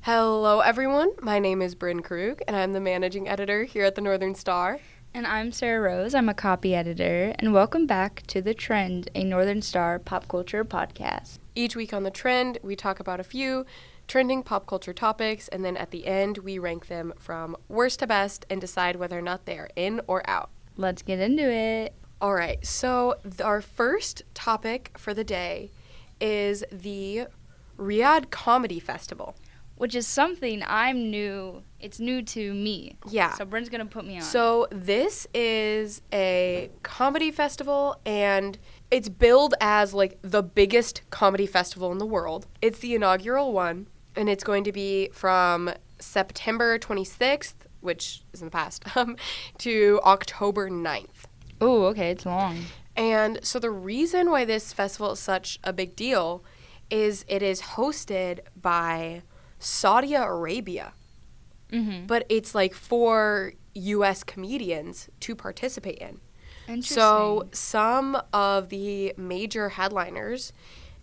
Hello, everyone. My name is Brynn Krug, and I'm the managing editor here at the Northern Star. And I'm Sarah Rose. I'm a copy editor. And welcome back to The Trend, a Northern Star pop culture podcast. Each week on The Trend, we talk about a few trending pop culture topics, and then at the end, we rank them from worst to best and decide whether or not they are in or out. Let's get into it. All right, so our first topic for the day is the Riyadh Comedy Festival. Which is something it's new to me. Yeah. So Brynn's going to put me on. So this is a comedy festival, and it's billed as, like, the biggest comedy festival in the world. It's the inaugural one, and it's going to be from September 26th, which is in the past, to October 9th. Oh, okay, it's long. And so the reason why this festival is such a big deal is it is hosted by Saudi Arabia, but it's like for U.S. comedians to participate in. Interesting. So some of the major headliners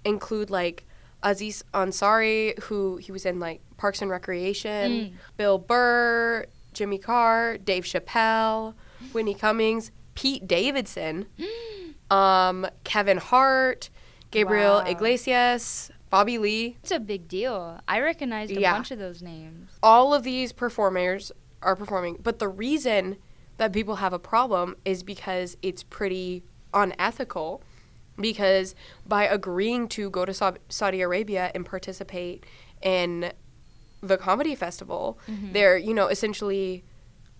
include like Aziz Ansari, who he was in like Parks and Recreation, Bill Burr, Jimmy Carr, Dave Chappelle, Whitney Cummings, Pete Davidson, Kevin Hart, Gabriel Iglesias, Bobby Lee. It's a big deal. I recognized a bunch of those names. All of these performers are performing, but the reason that people have a problem is because it's pretty unethical, because by agreeing to go to Saudi Arabia and participate in the comedy festival, they're, essentially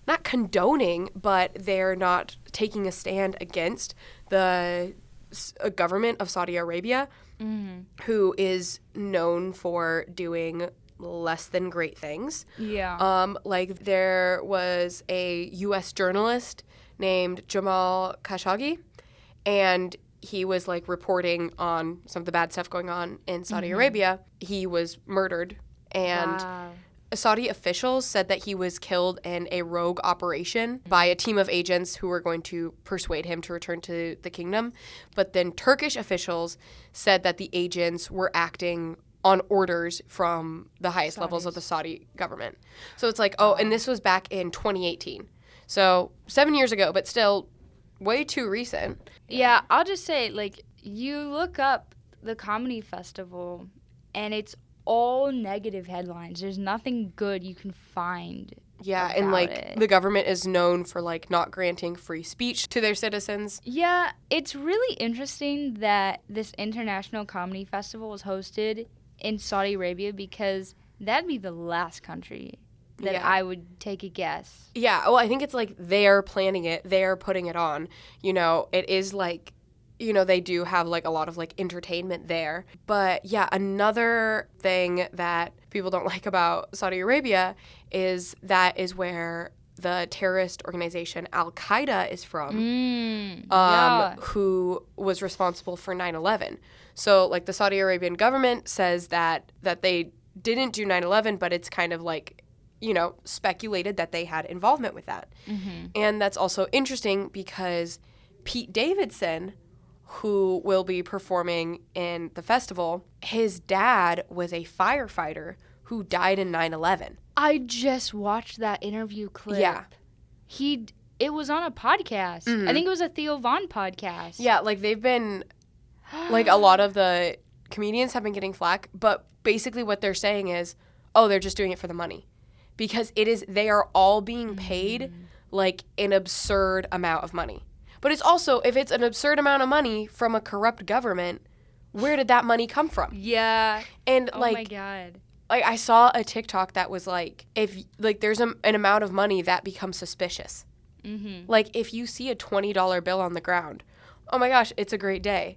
not condoning, but they're not taking a stand against the government of Saudi Arabia, who is known for doing less than great things. Yeah. Like there was a U.S. journalist named Jamal Khashoggi, and he was like reporting on some of the bad stuff going on in Saudi Arabia. He was murdered, and Saudi officials said that he was killed in a rogue operation by a team of agents who were going to persuade him to return to the kingdom. But then Turkish officials said that the agents were acting on orders from the highest levels of the Saudi government. So it's like, and this was back in 2018. So 7 years ago, but still way too recent. Yeah, I'll just say, like, you look up the comedy festival, and it's all negative headlines. There's nothing good you can find. Yeah, and like the government is known for like not granting free speech to their citizens. Yeah, it's really interesting that this international comedy festival is hosted in Saudi Arabia, because that'd be the last country that I would take a guess. Yeah, well, I think it's like they're planning it, they're putting it on. It is like, they do have, like, a lot of, like, entertainment there. But, yeah, another thing that people don't like about Saudi Arabia is that is where the terrorist organization Al-Qaeda is from, who was responsible for 9/11. So, like, the Saudi Arabian government says that they didn't do 9/11, but it's kind of, like, speculated that they had involvement with that. And that's also interesting because Pete Davidson, who will be performing in the festival, his dad was a firefighter who died in 9/11. I just watched that interview clip. Yeah. It was on a podcast. I think it was a Theo Von podcast. Yeah, like they've been, like a lot of the comedians have been getting flack, but basically what they're saying is, they're just doing it for the money. Because they are all being paid like an absurd amount of money. But it's also, if it's an absurd amount of money from a corrupt government, where did that money come from? Yeah. And oh my God. Like I saw a TikTok that was like, if like there's an amount of money that becomes suspicious. Like if you see a $20 bill on the ground, oh my gosh, it's a great day.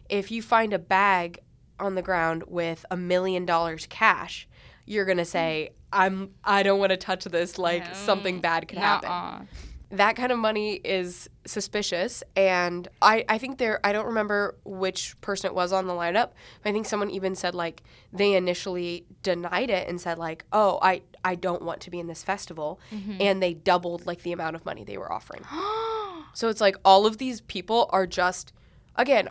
If you find a bag on the ground with $1 million cash, you're gonna say, I don't want to touch this. Like something bad could happen. That kind of money is suspicious, and I think I don't remember which person it was on the lineup, but I think someone even said, like, they initially denied it and said, like, I don't want to be in this festival, and they doubled, like, the amount of money they were offering. So it's like all of these people are just, again,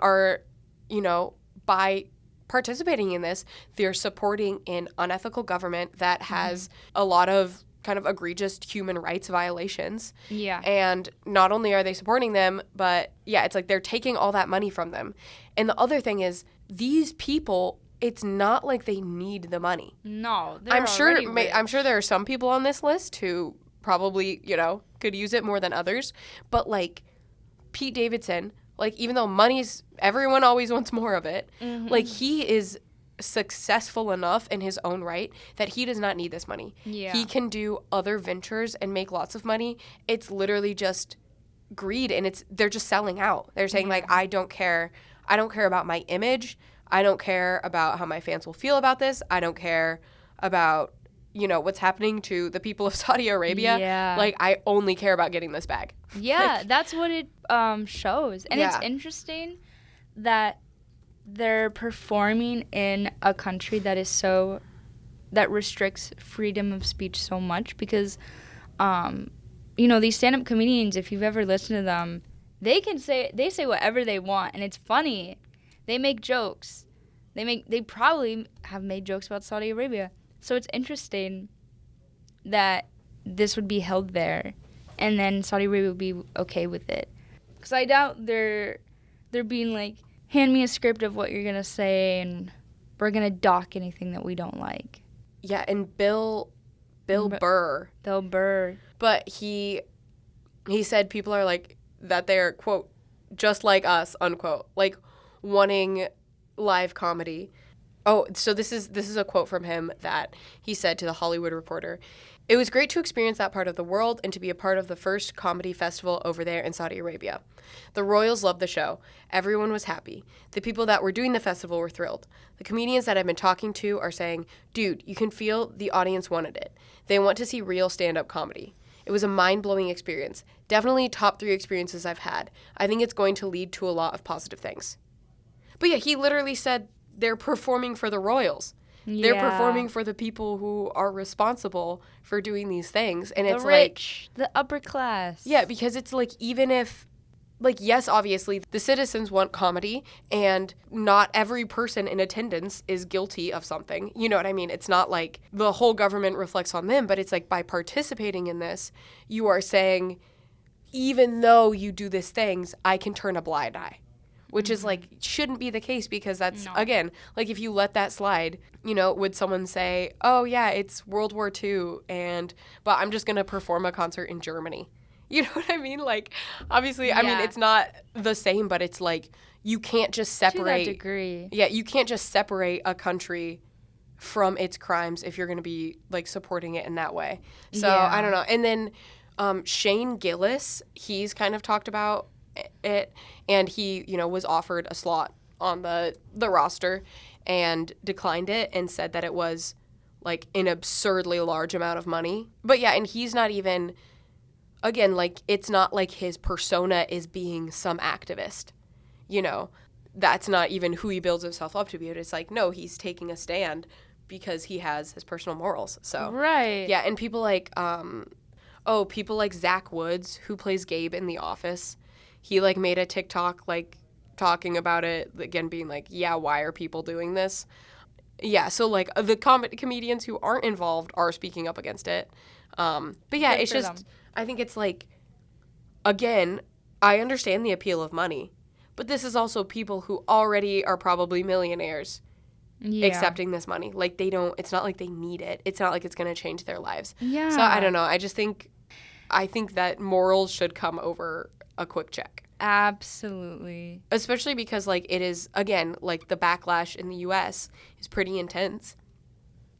by participating in this, they're supporting an unethical government that has a lot of kind of egregious human rights violations. Yeah. And not only are they supporting them, but it's like they're taking all that money from them. And the other thing is, these people, it's not like they need the money. No, they're I'm sure rich. I'm sure there are some people on this list who probably, could use it more than others. But like Pete Davidson, like even though everyone always wants more of it, like he is successful enough in his own right that he does not need this money. Yeah. He can do other ventures and make lots of money. It's literally just greed, and they're just selling out. They're saying like, I don't care about my image. I don't care about how my fans will feel about this. I don't care about, what's happening to the people of Saudi Arabia. Yeah. Like, I only care about getting this bag. Yeah, that's what it shows. And it's interesting that they're performing in a country that restricts freedom of speech so much because, these stand-up comedians, if you've ever listened to them, they say whatever they want, and it's funny. They make jokes. They probably have made jokes about Saudi Arabia. So it's interesting that this would be held there, and then Saudi Arabia would be okay with it. Because I doubt they're being like, hand me a script of what you're going to say, and we're going to dock anything that we don't like. Yeah, and Bill Burr. Bill Burr. But he said people are like, that they're, quote, just like us, unquote, like wanting live comedy. Oh, so this is a quote from him that he said to The Hollywood Reporter. It was great to experience that part of the world and to be a part of the first comedy festival over there in Saudi Arabia. The royals loved the show. Everyone was happy. The people that were doing the festival were thrilled. The comedians that I've been talking to are saying, dude, you can feel the audience wanted it. They want to see real stand-up comedy. It was a mind-blowing experience. Definitely top 3 experiences I've had. I think it's going to lead to a lot of positive things. But yeah, he literally said they're performing for the royals. Yeah. They're performing for the people who are responsible for doing these things. And it's the rich, the upper class. Yeah, because it's like, even if, like, yes, obviously, the citizens want comedy, and not every person in attendance is guilty of something. You know what I mean? It's not like the whole government reflects on them, but it's like by participating in this, you are saying, even though you do these things, I can turn a blind eye. Which is, like, shouldn't be the case, because that's, again, like, if you let that slide, would someone say, oh, yeah, it's World War II, but I'm just going to perform a concert in Germany. You know what I mean? Like, obviously, I mean, it's not the same, but it's, like, you can't just separate. To that degree. Yeah, you can't just separate a country from its crimes if you're going to be, like, supporting it in that way. So, I don't know. And then Shane Gillis, he's kind of talked about it, and he was offered a slot on the roster and declined it and said that it was like an absurdly large amount of money. But yeah, and he's not even, again, like, it's not like his persona is being some activist, that's not even who he builds himself up to be. It's like, no, he's taking a stand because he has his personal morals. So right, yeah. And people like people like Zach Woods, who plays Gabe in The Office. He, like, made a TikTok, like, talking about it, again, being like, yeah, why are people doing this? Yeah, so, like, the comedians who aren't involved are speaking up against it. But, yeah, it's just, them. I think it's, like, again, I understand the appeal of money, but this is also people who already are probably millionaires accepting this money. Like, it's not like they need it. It's not like it's going to change their lives. Yeah. So, I don't know. I think that morals should come over a quick check. Absolutely. Especially because, like, it is, again, like, the backlash in the U.S. is pretty intense.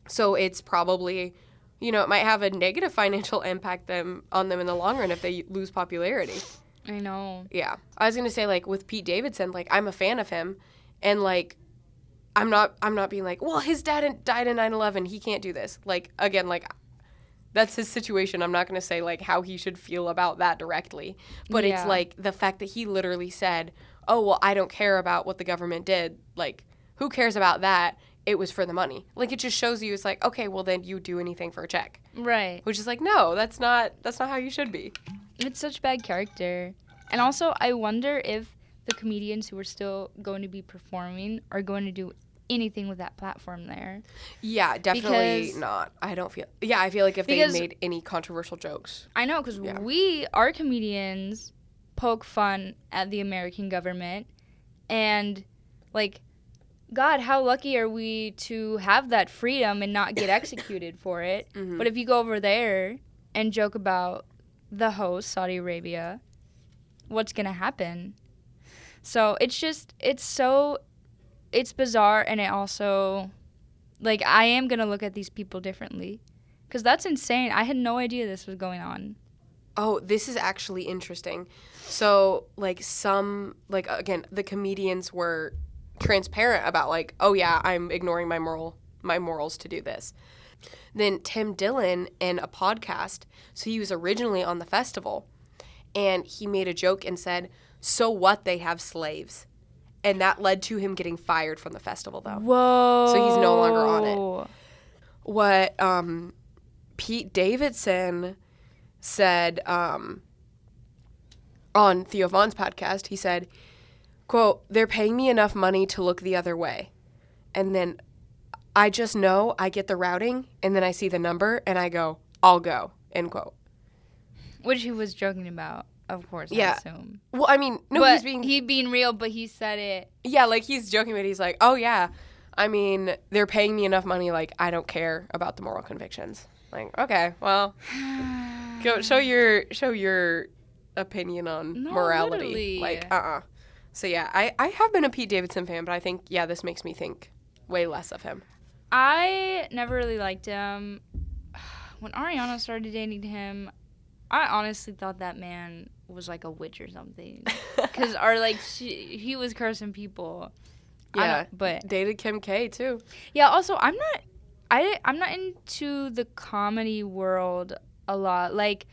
So it's probably, it might have a negative financial impact on them in the long run if they lose popularity. I know. Yeah. I was going to say, like, with Pete Davidson, like, I'm a fan of him, and, like, I'm not being like, well, his dad died in 9/11, he can't do this. Like, again, like, that's his situation. I'm not going to say, like, how he should feel about that directly. But it's, like, the fact that he literally said, oh, well, I don't care about what the government did. Like, who cares about that? It was for the money. Like, it just shows you, it's like, okay, well, then you do anything for a check. Right. Which is like, no, that's not how you should be. It's such bad character. And also, I wonder if the comedians who are still going to be performing are going to do anything with that platform there. Yeah, definitely not. I feel like if they made any controversial jokes. I know, because our comedians poke fun at the American government, and, like, God, how lucky are we to have that freedom and not get executed for it? Mm-hmm. But if you go over there and joke about the host, Saudi Arabia, what's going to happen? So it's bizarre, and it also, like, I am going to look at these people differently. Because that's insane. I had no idea this was going on. Oh, this is actually interesting. So, like, again, the comedians were transparent about, like, oh, yeah, I'm ignoring my morals to do this. Then Tim Dillon in a podcast, so he was originally on the festival, and he made a joke and said, so what, they have slaves. And that led to him getting fired from the festival, though. Whoa. So he's no longer on it. What Pete Davidson said on Theo Von's podcast, he said, quote, they're paying me enough money to look the other way. And then I just know I get the routing, and then I see the number, and I go, I'll go, end quote. Which he was joking about, of course, I assume. Well, I mean, no, but he's being real, but he said it. Yeah, like, he's joking, but he's like, oh, yeah, I mean, they're paying me enough money, like, I don't care about the moral convictions. Like, okay, well, go show your opinion on morality. Literally. Like, So, yeah, I have been a Pete Davidson fan, but I think, yeah, this makes me think way less of him. I never really liked him. When Ariana started dating him, I honestly thought that man was like a witch or something. Because, he was cursing people. Yeah, but dated Kim K, too. Yeah, also, I'm not into the comedy world a lot. Like,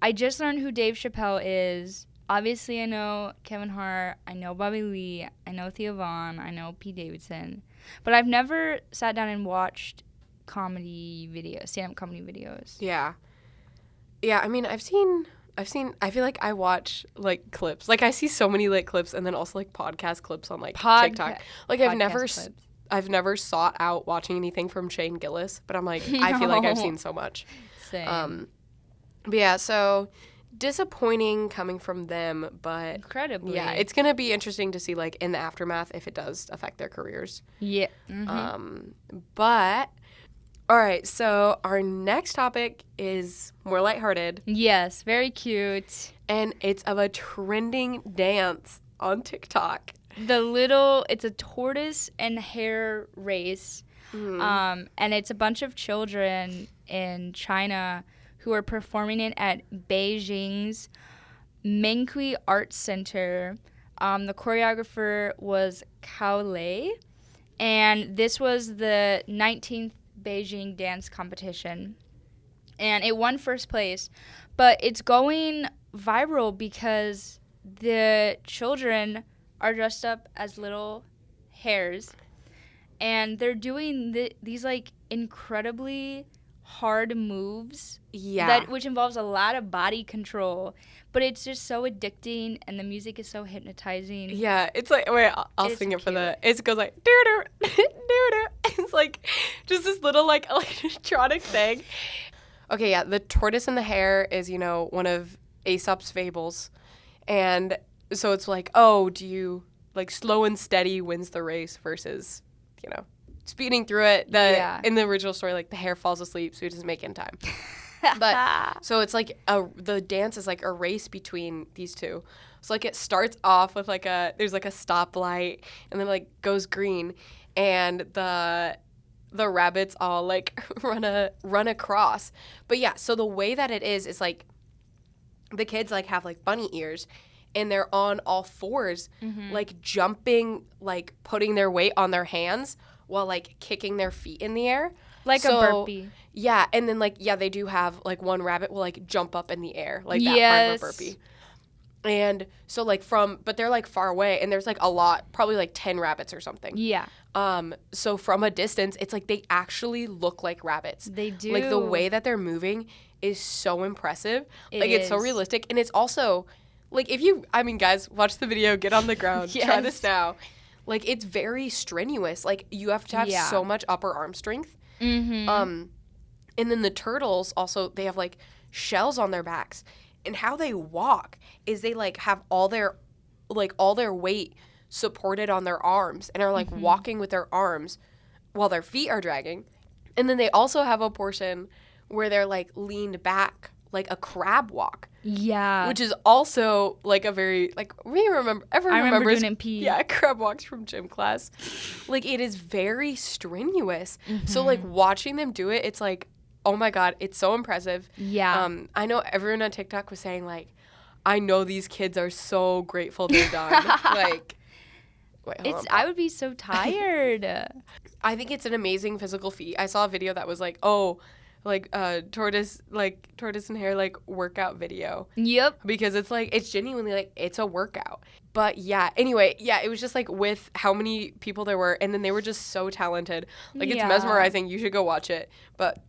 I just learned who Dave Chappelle is. Obviously, I know Kevin Hart, I know Bobby Lee, I know Theo Von, I know Pete Davidson. But I've never sat down and watched stand-up comedy videos. Yeah. Yeah, I mean, I feel like I watch, like, clips. Like, I see so many, like, clips and then also, like, podcast clips on, like, TikTok. Like, I've never sought out watching anything from Shane Gillis, but I'm like, I feel like I've seen so much. Same. But yeah, so disappointing coming from them, but incredibly. Yeah, it's gonna be interesting to see, like, in the aftermath if it does affect their careers. Yeah. Mm-hmm. But all right, so our next topic is more lighthearted. Yes, very cute. And it's of a trending dance on TikTok. It's a tortoise and hare race. Mm. And it's a bunch of children in China who are performing it at Beijing's Mengqi Arts Center. The choreographer was Cao Lei, and this was the 19th Beijing dance competition. And it won first place, but it's going viral because the children are dressed up as little hares, and they're doing these, like, incredibly hard moves, which involves a lot of body control, but it's just so addicting, and the music is so hypnotizing. Yeah, it's like, wait, I'll sing it for it goes like, doo-doo, doo-doo. It's like just this little, like, electronic thing. Okay, yeah, the tortoise and the hare is, one of Aesop's fables, and so it's like, oh, do you, like, slow and steady wins the race versus, speeding through it. In the original story, like, the hare falls asleep, so he doesn't make it in time. But so it's like the dance is like a race between these two. So, like, it starts off with there's like a stoplight, and then, like, goes green, and the rabbits all, like, run across. But yeah, so the way that it is like the kids, like, have, like, bunny ears, and they're on all fours, mm-hmm. like, jumping, like, putting their weight on their hands while, like, kicking their feet in the air. Like a burpee. Yeah, and then, like, yeah, they do have, like, one rabbit will, like, jump up in the air, like, that part of a burpee. And so, like, but they're, like, far away, and there's, like, a lot, probably, like, 10 rabbits or something. Yeah. So from a distance, it's, like, they actually look like rabbits. They do. Like, the way that they're moving is so impressive. It's so realistic, and it's also, like, guys, watch the video, get on the ground, yes. Try this now. Like, it's very strenuous. Like, you have to have so much upper arm strength. And then the turtles also, they have, like, shells on their backs. And how they walk is they, like, have all their weight supported on their arms and are, like, walking with their arms while their feet are dragging. And then they also have a portion where they're, like, leaned back like a crab walk. Yeah. Which is also, like, a very, like, everyone remembers doing it in PE. Yeah, crab walks from gym class. Like, it is very strenuous. So, like, watching them do it, it's like, oh, my God, it's so impressive. Yeah. I know everyone on TikTok was saying, like, I know these kids are so grateful they're done. Like, I would be so tired. I think it's an amazing physical feat. I saw a video that was like, tortoise and hare, like, workout video. Yep. Because it's like, it's genuinely like, it's a workout. But yeah, anyway, yeah, it was just like with how many people there were, and then they were just so talented. Like, it's mesmerizing. You should go watch it. But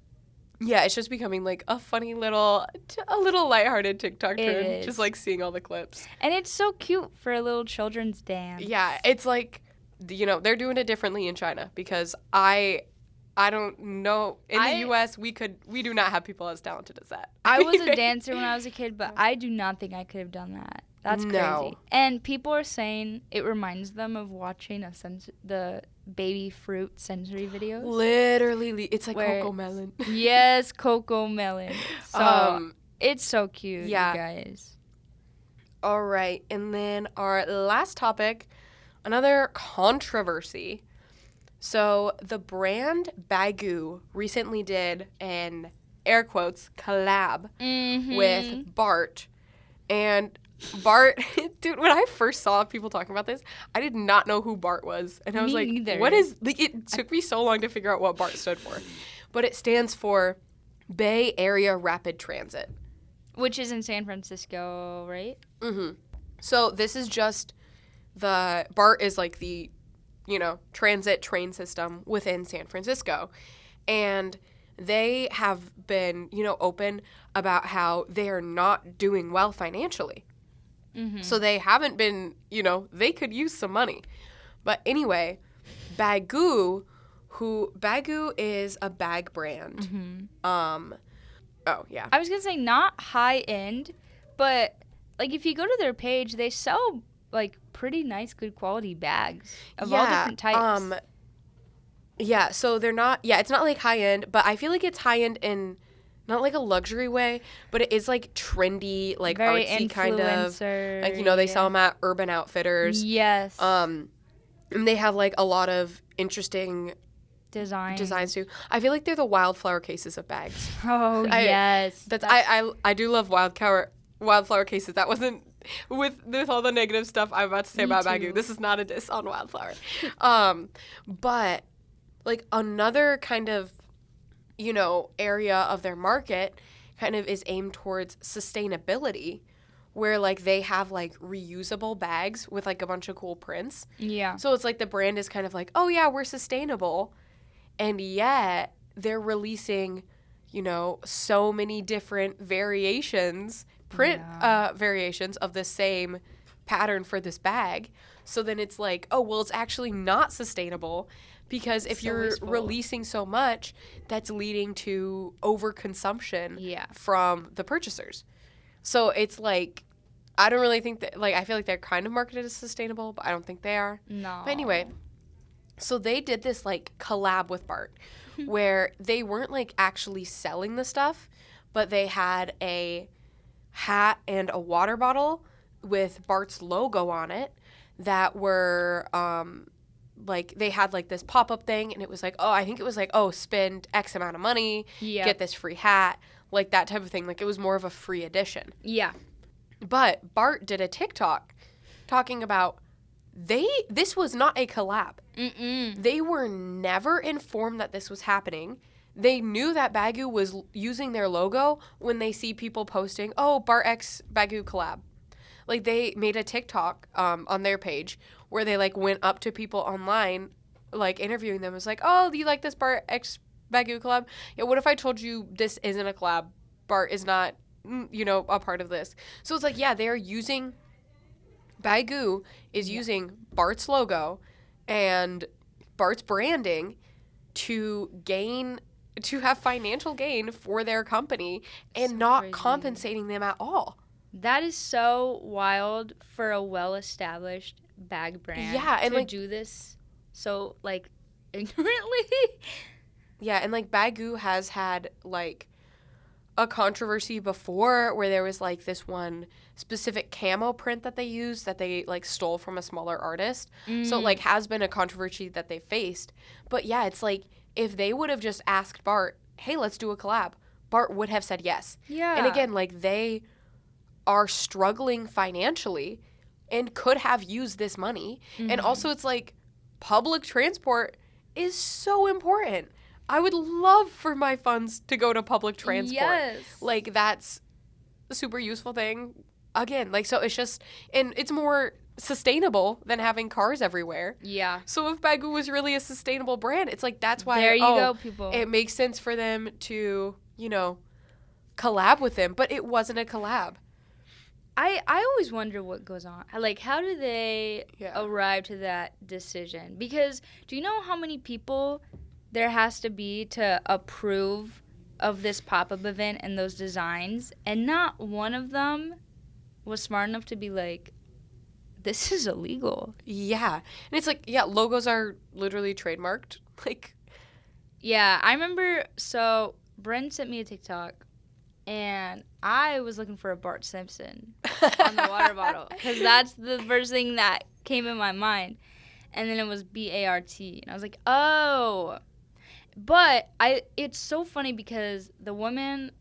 yeah, it's just becoming like a funny a little lighthearted TikTok trend. Just like seeing all the clips. And it's so cute for a little children's dance. Yeah, it's like, you know, they're doing it differently in China because I don't know. In the U.S., we do not have people as talented as that. I was a dancer when I was a kid, but I do not think I could have done that. That's crazy. And people are saying it reminds them of watching the baby fruit sensory videos. Literally, it's like Cocomelon. Yes, Cocomelon. So it's so cute, you guys. All right, and then our last topic, another controversy. So the brand Baggu recently did an, air quotes, collab with Bart. And Bart, dude, when I first saw people talking about this, I did not know who Bart was. And I was like, neither. What is, like, it took me so long to figure out what Bart stood for. But it stands for Bay Area Rapid Transit. Which is in San Francisco, right? So this is just BART is like the, you know, transit train system within San Francisco. And they have been, you know, open about how they are not doing well financially. So they haven't been, you know, they could use some money. But anyway, Baggu is a bag brand. Oh, yeah. I was going to say not high end, but like if you go to their page, they sell like pretty nice, good quality bags of all different types. Yeah, so they're not, it's not like high end, but I feel like it's high end in not like a luxury way, but it is like trendy, like very artsy kind of. Like, you know, they sell them at Urban Outfitters. Yes. And they have like a lot of interesting designs too. I feel like they're the wildflower cases of bags. Oh, yes. I do love wildflower cases. That wasn't with all the negative stuff I'm about to say about Baggu. This is not a diss on wildflower. But like another kind of, you know, area of their market kind of is aimed towards sustainability, where like they have like reusable bags with like a bunch of cool prints. Yeah. So it's like the brand is kind of like, oh yeah, we're sustainable. And yet they're releasing, you know, so many different variations, variations of the same pattern for this bag. So then it's like, oh, well, it's actually not sustainable because if you're releasing so much, that's leading to overconsumption from the purchasers. So it's like, I don't really think that, like, I feel like they're kind of marketed as sustainable, but I don't think they are. No. But anyway, so they did this, like, collab with Bart where they weren't, like, actually selling the stuff, but they had a hat and a water bottle with Bart's logo on it that were, like, they had, like, this pop-up thing, and it was like, I think it was like, spend X amount of money, get this free hat, like, that type of thing. Like, it was more of a free edition. Yeah. But Bart did a TikTok talking about this was not a collab. They were never informed that this was happening. They knew that Baggu was using their logo when they see people posting, Bart X Baggu collab. Like, they made a TikTok on their page where they, like, went up to people online, like, interviewing them. It was like, do you like this Bart X Baggu collab? Yeah, what if I told you this isn't a collab? Bart is not, you know, a part of this. So it's like, yeah, they're using, Baggu is using Bart's logo and Bart's branding to have financial gain for their company and not crazy. compensating them at all. That is so wild for a well-established bag brand and to do this so, like, ignorantly. Yeah, and, like, Baggu has had, like, a controversy before where there was, like, this one specific camo print that they used that they, like, stole from a smaller artist. So it, like, has been a controversy that they faced. But, yeah, it's like, if they would have just asked Bart, hey, let's do a collab, Bart would have said yes. Yeah. And, again, like, they are struggling financially and could have used this money. And also it's like public transport is so important. I would love for my funds to go to public transport. Yes. Like, that's a super useful thing. Again, like, so it's just, and it's more sustainable than having cars everywhere. Yeah. So if Baggu was really a sustainable brand, it's like, that's why there you go, people. It makes sense for them to, you know, collab with them. But it wasn't a collab. I always wonder what goes on. Like, how do they arrive to that decision? Because do you know how many people there has to be to approve of this pop-up event and those designs? And not one of them was smart enough to be like, this is illegal. Yeah. And it's like, yeah, logos are literally trademarked. Like, yeah, I remember, so Brynn sent me a TikTok, and I was looking for a Bart Simpson on the water bottle because that's the first thing that came in my mind. And then it was B-A-R-T. And I was like, oh. But it's so funny because the woman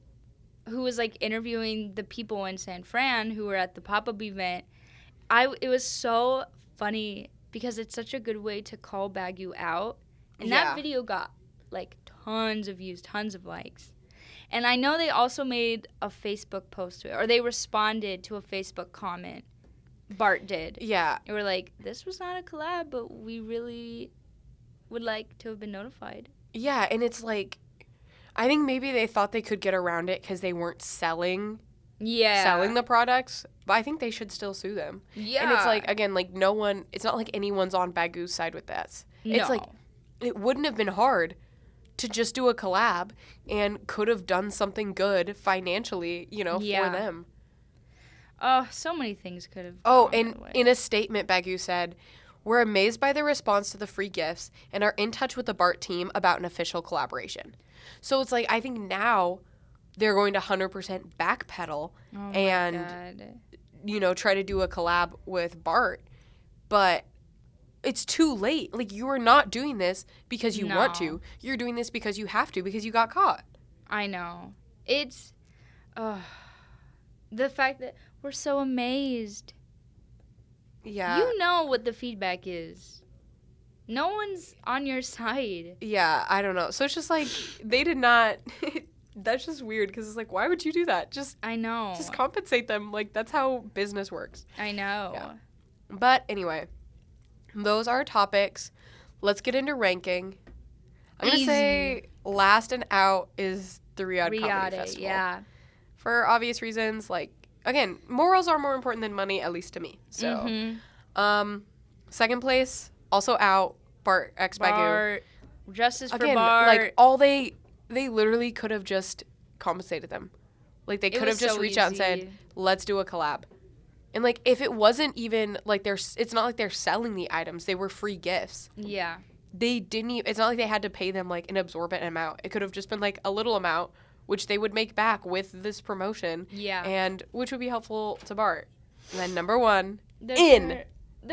who was, like, interviewing the people in San Fran who were at the pop-up event, it was so funny because it's such a good way to call Baggu out. And that video got, like, tons of views, tons of likes. And I know they also made a Facebook post to it, or they responded to a Facebook comment. Bart did. Yeah. They were like, this was not a collab, but we really would like to have been notified. Yeah, and it's like, I think maybe they thought they could get around it because they weren't selling the products, but I think they should still sue them. Yeah. And it's like, again, like, it's not like anyone's on Baggu's side with this. No. It's like, it wouldn't have been hard to just do a collab and could have done something good financially, you know, for them. Oh, so many things could have. Oh, and in a statement, Baggu said, "We're amazed by the response to the free gifts and are in touch with the Bart team about an official collaboration." So it's like, I think now they're going to 100% backpedal and, you know, try to do a collab with Bart. But it's too late. Like, you are not doing this because you want to. You're doing this because you have to, because you got caught. I know. It's the fact that we're so amazed. Yeah. You know what the feedback is. No one's on your side. Yeah, I don't know. So it's just like, they did not... That's just weird because it's like, why would you do that? I know. Just compensate them. Like, that's how business works. I know. Yeah. But anyway, those are our topics. Let's get into ranking. I'm going to say last and out is the Riyadh Comedy Festival. Yeah. For obvious reasons, like, again, morals are more important than money, at least to me. So, second place, also out, Bart x Baggu. Justice for Bart. Like, they literally could have just compensated them. Like, they could have just reached out and said, let's do a collab. And, like, if it wasn't even, like, it's not like they're selling the items. They were free gifts. Yeah. They didn't even, it's not like they had to pay them, like, an absorbent amount. It could have just been, like, a little amount, which they would make back with this promotion. Yeah. And which would be helpful to Bart. And then number one, the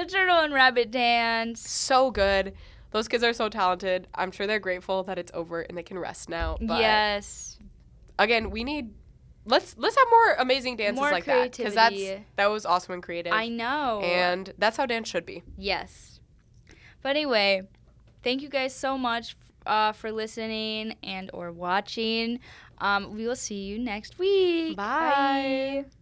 turtle and rabbit dance. So good. Those kids are so talented. I'm sure they're grateful that it's over and they can rest now. But yes. Again, we need... Let's have more amazing dances more like creativity. that. Because that was awesome and creative. I know. And that's how dance should be. Yes. But anyway, thank you guys so much for listening and or watching. We will see you next week. Bye. Bye.